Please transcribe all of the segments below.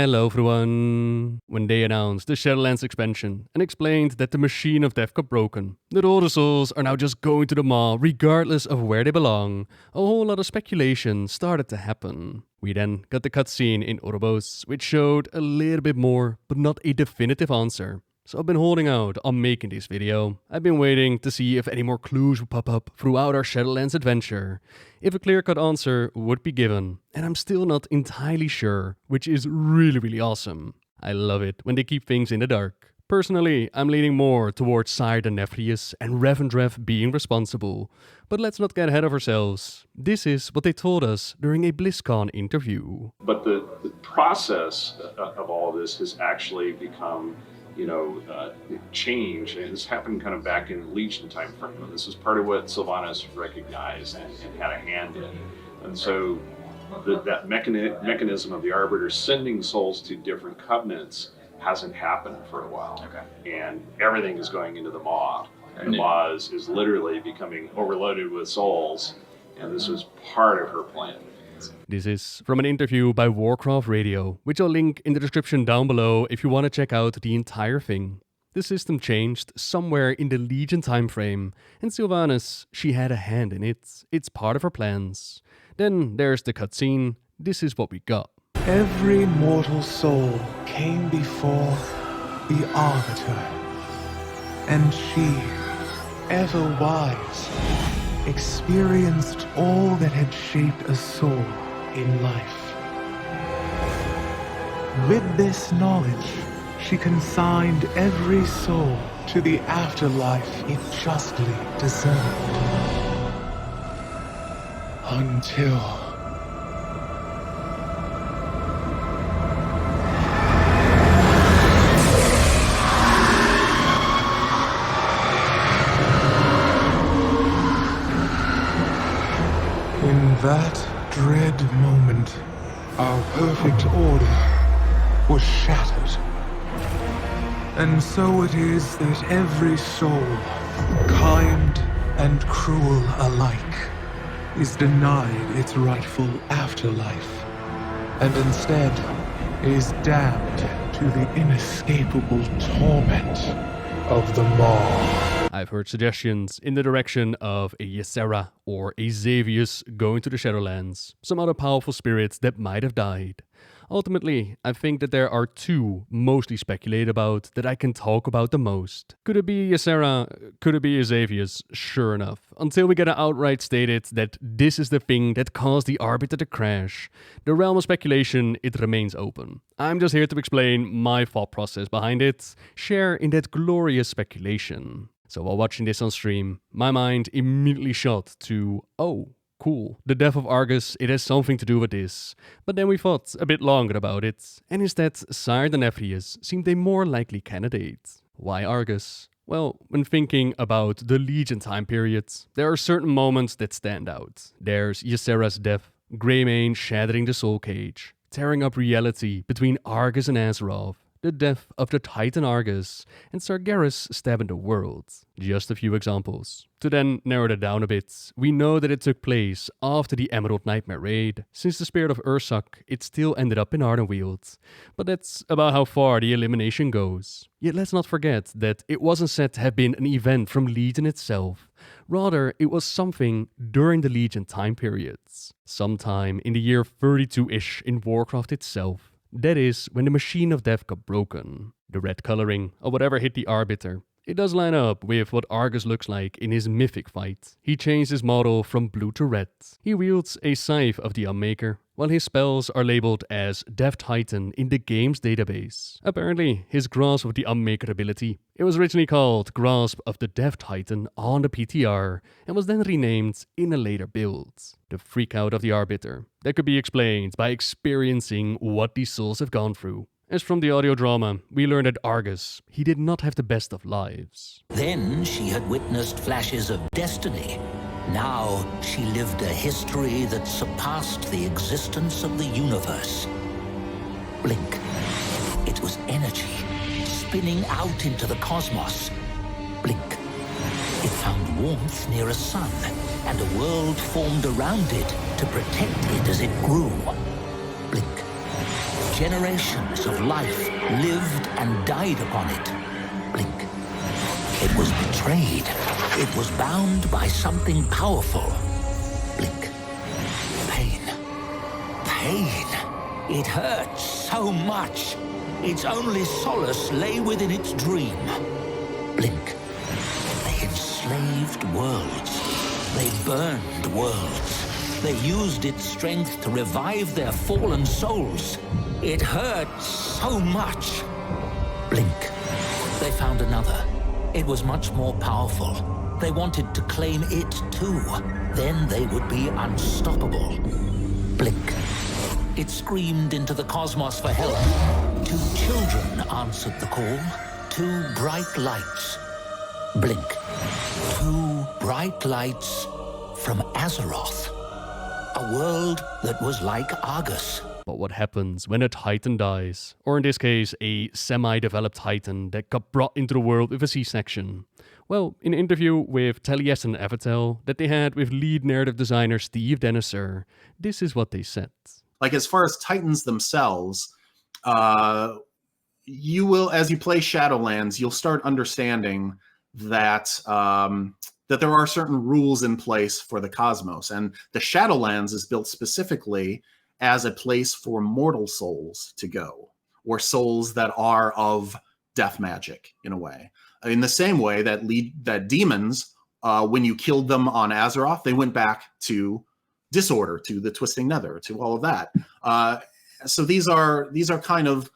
Hello everyone! When they announced the Shadowlands expansion and explained that the machine of death got broken, that all the souls are now just going to the maw regardless of where they belong, a whole lot of speculation started to happen. We then got the cutscene in Oribos, which showed a little bit more, but not a definitive answer. So I've been holding out on making this video. I've been waiting to see if any more clues would pop up throughout our Shadowlands adventure, if a clear-cut answer would be given, and I'm still not entirely sure, which is really awesome. I love it when they keep things in the dark. Personally, I'm leaning more towards Sire Denathrius and Revendreth being responsible, but let's not get ahead of ourselves. This is what they told us during a Blizzcon interview. But the process of all of this has actually become change, and it's happened kind of back in Legion time frame. And this is part of what Sylvanas recognized and had a hand in. And so that mechanism of the Arbiter sending souls to different covenants hasn't happened for a while. Okay. And everything is going into the maw. And the maw is literally becoming overloaded with souls. And this was part of her plan. This is from an interview by Warcraft Radio, which I'll link in the description down below if you want to check out the entire thing. The system changed somewhere in the Legion time frame, and Sylvanas, she had a hand in it. It's part of her plans. Then there's the cutscene. This is what we got. Every mortal soul came before the Arbiter, and she, ever wise, experienced all that had shaped a soul in life. With this knowledge, she consigned every soul to the afterlife it justly deserved. Until... in that dread moment, our perfect order was shattered. And so it is that every soul, kind and cruel alike, is denied its rightful afterlife, and instead is damned to the inescapable torment of the maw. I've heard suggestions in the direction of a Ysera or a Xavius going to the Shadowlands, some other powerful spirits that might have died. Ultimately, I think that there are two mostly speculated about that I can talk about the most. Could it be Ysera? Could it be Xavius? Sure enough. Until we get it outright stated that this is the thing that caused the Arbiter to crash, the realm of speculation, it remains open. I'm just here to explain my thought process behind it, share in that glorious speculation. So while watching this on stream, my mind immediately shot to, oh, cool, the death of Argus, it has something to do with this. But then we thought a bit longer about it, and instead Sire Denathrius seemed a more likely candidate. Why Argus? Well, when thinking about the Legion time period, there are certain moments that stand out. There's Ysera's death, Greymane shattering the soul cage, tearing up reality between Argus and Azeroth, the death of the Titan Argus, and Sargeras stabbing the world. Just a few examples. To then narrow that down a bit, we know that it took place after the Emerald Nightmare raid. Since the spirit of Ursak, it still ended up in Ardenweald. But that's about how far the elimination goes. Yet let's not forget that it wasn't said to have been an event from Legion itself. Rather, it was something during the Legion time periods. Sometime in the year 32-ish in Warcraft itself. That is when the machine of death got broken. The red coloring, or whatever hit the Arbiter. It does line up with what Argus looks like in his mythic fight. He changed his model from blue to red. He wields a scythe of the Unmaker, while his spells are labeled as Death Titan in the game's database. Apparently, his Grasp of the Unmaker ability, it was originally called Grasp of the Death Titan on the PTR, and was then renamed in a later build. The freakout of the Arbiter, that could be explained by experiencing what these souls have gone through. As from the audio drama, we learned that Argus, he did not have the best of lives. Then she had witnessed flashes of destiny. Now she lived a history that surpassed the existence of the universe. Blink. It was energy, spinning out into the cosmos. Blink. It found warmth near a sun, and a world formed around it to protect it as it grew. Blink. Generations of life lived and died upon it. Blink. It was betrayed. It was bound by something powerful. Blink. Pain. Pain. It hurt so much. Its only solace lay within its dream. Blink. They enslaved worlds. They burned worlds. They used its strength to revive their fallen souls. It hurt so much. Blink. They found another. It was much more powerful. They wanted to claim it too. Then they would be unstoppable. Blink. It screamed into the cosmos for help. 2 children answered the call. 2 bright lights. Blink. 2 bright lights from Azeroth. A world that was like Argus. But what happens when a Titan dies? Or in this case, a semi-developed Titan that got brought into the world with a C-section? Well, in an interview with Taliesin Avatel that they had with lead narrative designer Steve Denathrius, this is what they said. Like, as far as Titans themselves, you will, as you play Shadowlands, you'll start understanding that that there are certain rules in place for the cosmos. And the Shadowlands is built specifically as a place for mortal souls to go, or souls that are of death magic, in a way. In the same way that demons, when you killed them on Azeroth, they went back to Disorder, to the Twisting Nether, to all of that. So these are kind of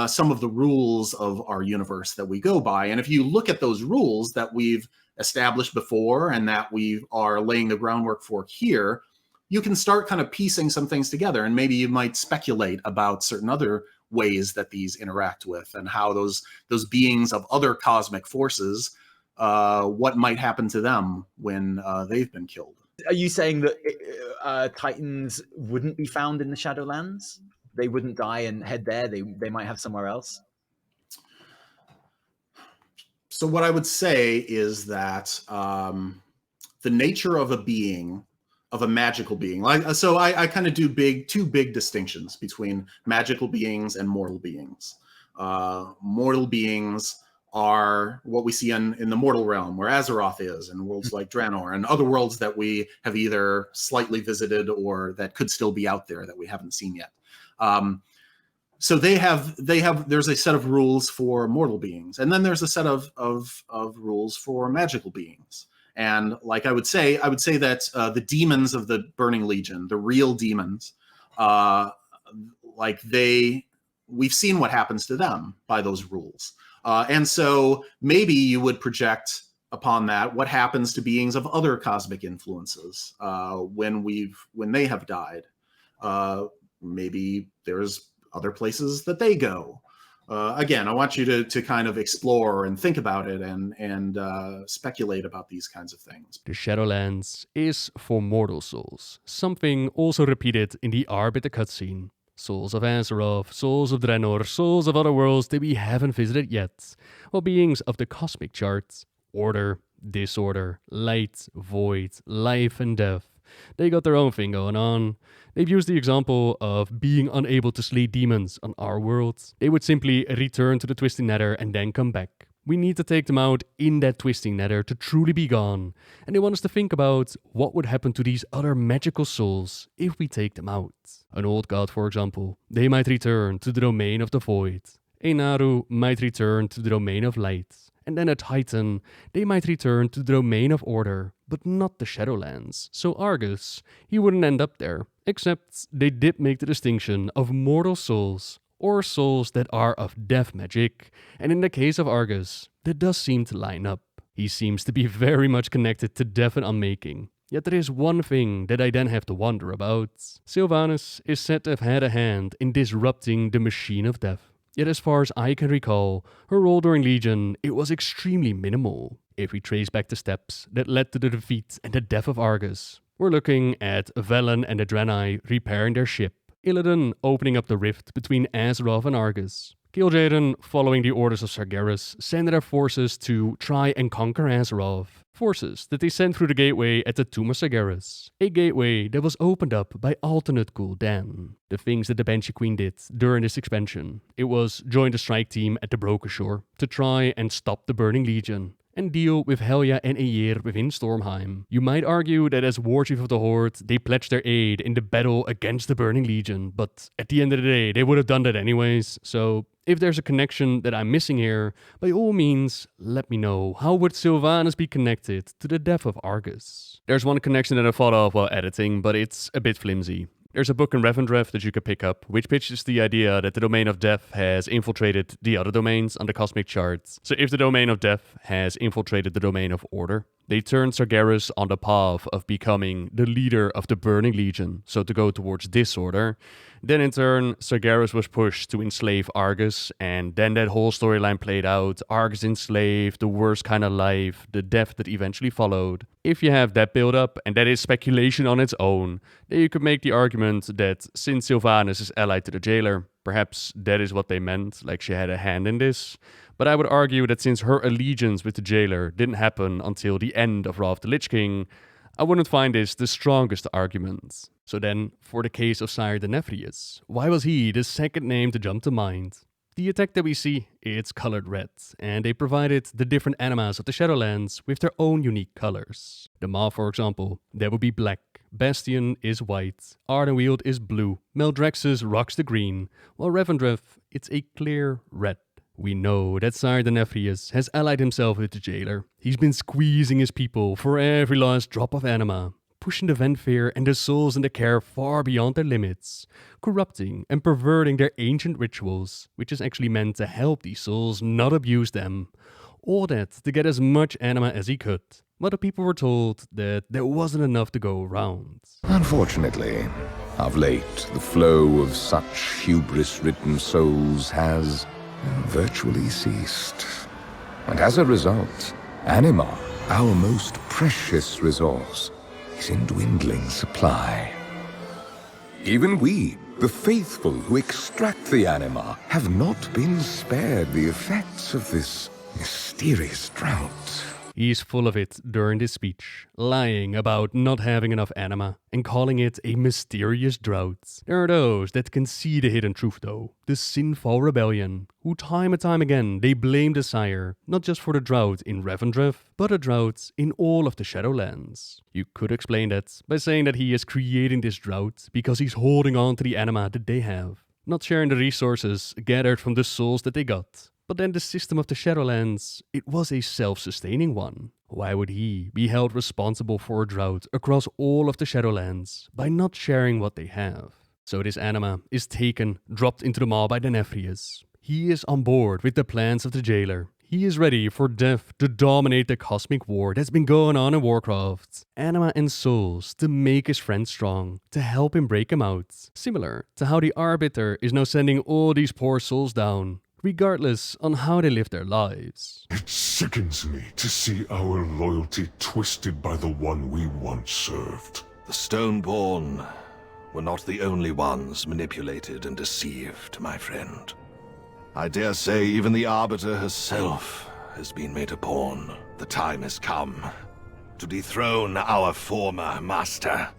some of the rules of our universe that we go by. And if you look at those rules that we've established before and that we are laying the groundwork for here, you can start kind of piecing some things together, and maybe you might speculate about certain other ways that these interact with, and how those beings of other cosmic forces, what might happen to them when they've been killed. Are you saying that Titans wouldn't be found in the Shadowlands? They wouldn't die and head there? They might have somewhere else? So what I would say is that the nature of a being, of a magical being, so I kind of do two big distinctions between magical beings and mortal beings. Mortal beings are what we see in the mortal realm, where Azeroth is, and worlds like Draenor, and other worlds that we have either slightly visited or that could still be out there that we haven't seen yet. So there's a set of rules for mortal beings, and then there's a set of rules for magical beings. And like I would say that the demons of the Burning Legion, the real demons, we've seen what happens to them by those rules. And so maybe you would project upon that what happens to beings of other cosmic influences when they have died. Maybe there's other places that they go. Again, I want you to kind of explore and think about it and speculate about these kinds of things. The Shadowlands is for mortal souls, something also repeated in the Arbiter cutscene. Souls of Azeroth, souls of Draenor, souls of other worlds that we haven't visited yet, or beings of the cosmic charts, order, disorder, light, void, life and death. They got their own thing going on. They've used the example of being unable to slay demons on our world. They would simply return to the Twisting Nether and then come back. We need to take them out in that Twisting Nether to truly be gone. And they want us to think about what would happen to these other magical souls if we take them out. An old god, for example, they might return to the domain of the void. A Naru might return to the domain of light. And then a Titan, they might return to the domain of order, but not the Shadowlands. So Argus, he wouldn't end up there, except they did make the distinction of mortal souls, or souls that are of death magic, and in the case of Argus, that does seem to line up. He seems to be very much connected to death and unmaking. Yet there is one thing that I then have to wonder about. Sylvanas is said to have had a hand in disrupting the machine of death. Yet as far as I can recall, her role during Legion, it was extremely minimal. If we trace back the steps that led to the defeat and the death of Argus, we're looking at Velen and the Draenei repairing their ship, Illidan opening up the rift between Azeroth and Argus, Kil'jaeden, following the orders of Sargeras, sent their forces to try and conquer Azeroth. Forces that they sent through the gateway at the Tomb of Sargeras, a gateway that was opened up by alternate Gul'dan. The things that the Banshee Queen did during this expansion, it was join the strike team at the Broken Shore to try and stop the Burning Legion, and deal with Helya and Aegir within Stormheim. You might argue that as Warchief of the Horde, they pledged their aid in the battle against the Burning Legion, but at the end of the day, they would have done that anyways, so if there's a connection that I'm missing here, by all means, let me know. How would Sylvanas be connected to the death of Argus? There's one connection that I thought of while editing, but it's a bit flimsy. There's a book in Revendreth that you could pick up, which pitches the idea that the Domain of Death has infiltrated the other domains on the cosmic charts. So if the Domain of Death has infiltrated the Domain of Order, they turned Sargeras on the path of becoming the leader of the Burning Legion, so to go towards disorder. Then in turn, Sargeras was pushed to enslave Argus, and then that whole storyline played out. Argus enslaved, the worst kind of life, the death that eventually followed. If you have that build up, and that is speculation on its own, then you could make the argument that since Sylvanas is allied to the Jailer, perhaps that is what they meant, like she had a hand in this. But I would argue that since her allegiance with the Jailer didn't happen until the end of Wrath of the Lich King, I wouldn't find this the strongest argument. So then, for the case of Sire Denathrius, why was he the second name to jump to mind? The attack that we see, it's colored red, and they provided the different animas of the Shadowlands with their own unique colors. The Maw, for example, that would be black, Bastion is white, Ardenweald is blue, Maldraxxus rocks the green, while Revendreth, it's a clear red. We know that Sire Denathrius has allied himself with the Jailer. He's been squeezing his people for every last drop of anima, pushing the Venthyr and the souls in the care far beyond their limits, corrupting and perverting their ancient rituals, which is actually meant to help these souls not abuse them. All that to get as much anima as he could, but the people were told that there wasn't enough to go around. Unfortunately, of late, the flow of such hubris-ridden souls has virtually ceased. And as a result, anima, our most precious resource, is in dwindling supply. Even we, the faithful who extract the anima, have not been spared the effects of this mysterious drought. He's full of it during this speech, lying about not having enough anima and calling it a mysterious drought. There are those that can see the hidden truth though, the sinful rebellion, who time and time again they blame the Sire, not just for the drought in Revendreth, but a drought in all of the Shadowlands. You could explain that by saying that he is creating this drought because he's holding on to the anima that they have, not sharing the resources gathered from the souls that they got. But then the system of the Shadowlands, it was a self-sustaining one. Why would he be held responsible for a drought across all of the Shadowlands by not sharing what they have? So this anima is taken, dropped into the maw by Denathrius. He is on board with the plans of the Jailer. He is ready for death to dominate the cosmic war that's been going on in Warcraft. Anima and souls to make his friend strong, to help him break him out. Similar to how the Arbiter is now sending all these poor souls down, regardless on how they live their lives. It sickens me to see our loyalty twisted by the one we once served. The Stoneborn were not the only ones manipulated and deceived, my friend. I dare say even the Arbiter herself has been made a pawn. The time has come to dethrone our former master.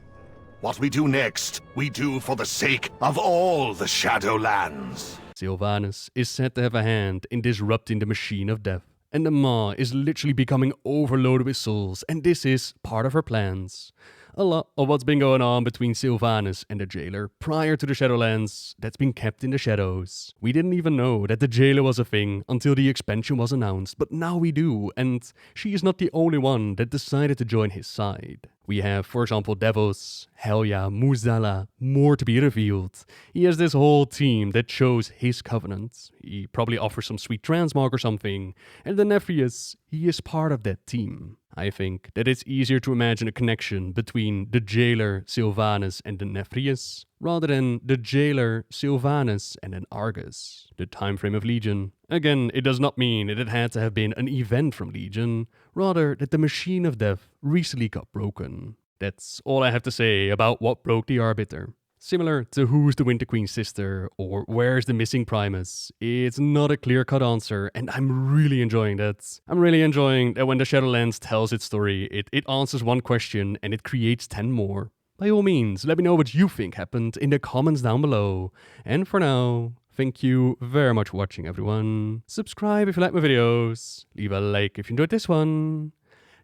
What we do next, we do for the sake of all the Shadowlands. Sylvanas is said to have a hand in disrupting the machine of death, and the Maw is literally becoming overloaded with souls, and this is part of her plans. A lot of what's been going on between Sylvanas and the Jailer prior to the Shadowlands, that's been kept in the shadows. We didn't even know that the Jailer was a thing until the expansion was announced, but now we do, and she is not the only one that decided to join his side. We have, for example, Devos, Helya, Muzala, more to be revealed. He has this whole team that chose his covenant. He probably offers some sweet transmog or something, and Denathrius, he is part of that team. I think that it's easier to imagine a connection between the Jailer, Sylvanas, and Denathrius, rather than the Jailer, Sylvanas, and an Argus. The time frame of Legion. Again, it does not mean that it had to have been an event from Legion, rather that the machine of death recently got broken. That's all I have to say about what broke the Arbiter. Similar to who's the Winter Queen's sister or where's the missing Primus. It's not a clear-cut answer, and I'm really enjoying that. I'm really enjoying that when the Shadowlands tells its story, it answers one question and it creates 10 more. By all means, let me know what you think happened in the comments down below. And for now, thank you very much for watching, everyone. Subscribe if you like my videos. Leave a like if you enjoyed this one.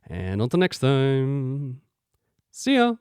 And until next time, see ya!